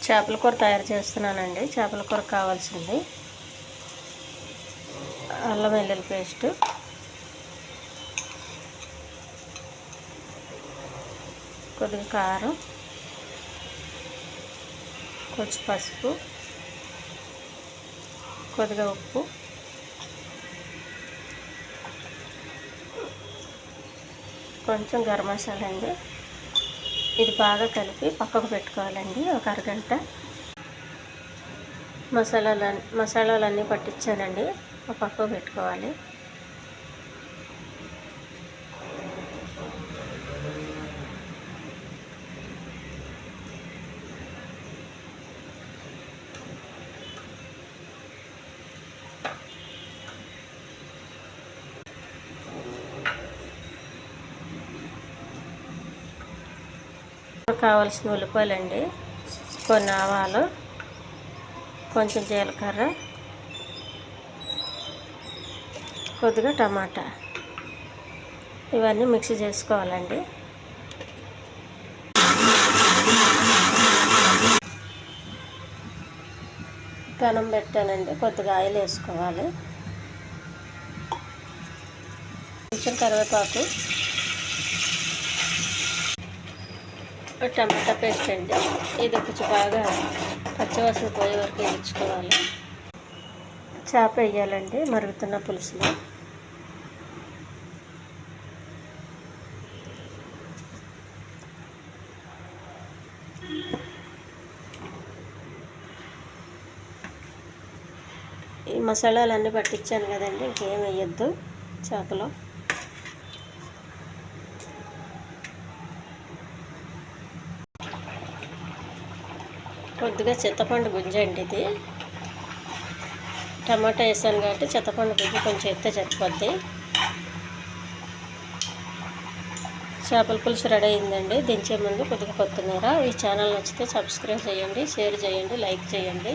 చేపల కూర తయారు చేస్తున్నానండి. చేపల కూర కావాల్సింది అల్లం వెల్లుల్లి పేస్టు, కొద్దిగా కారం, కొంచెం పసుపు, కొద్దిగా ఉప్పు, కొంచెం గరం మసాలా అండి. ఇది బాగా కలిపి పక్కకు పెట్టుకోవాలండి. ఒక అరగంట మసాలాలన్నీ పట్టించానండి. ఒక పక్కకు పెట్టుకోవాలి. కావాల్సిన ఉల్లిపాయలండి, కొన్ని ఆవాలు, కొంచెం జీలకర్ర, కొద్దిగా టమాటా, ఇవన్నీ మిక్సీ చేసుకోవాలండి. పెనం పెట్టానండి. కొద్దిగా ఆయిల్ వేసుకోవాలి. కొంచెం కరివేపాకు, టమాటా పేస్ట్ అండి. ఇది కొంచెం బాగా పచ్చివాసన పోయే వరకు వేయించుకోవాలి. చేప వేయాలండి మరుగుతున్న పులుసులో. ఈ మసాలాలన్నీ పట్టించాను కదండి, ఇంకేం వేయద్దు చేపలో. కొద్దిగా చింతపండు గుంజండి. ఇది టమాటా వేసాను కాబట్టి చింతపండు గుంజి కొంచెం ఎత్తే సరిపోద్ది. చేపల పులుసు రెడీ అయిందండి. దించే ముందు కొద్దిగా కొత్తిమీర. ఈ ఛానల్ నచ్చితే సబ్స్క్రైబ్ చేయండి, షేర్ చేయండి, లైక్ చేయండి.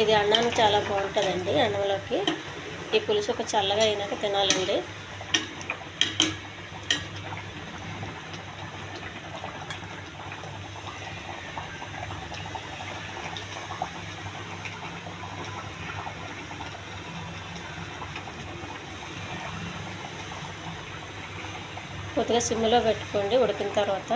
ఇది అన్నానికి చాలా బాగుంటుందండి. అన్నంలోకి ఈ పులుసు ఒక చల్లగా అయినాక తినాలండి. కొద్దిగా సిమ్లో పెట్టుకోండి. ఉడికిన తర్వాత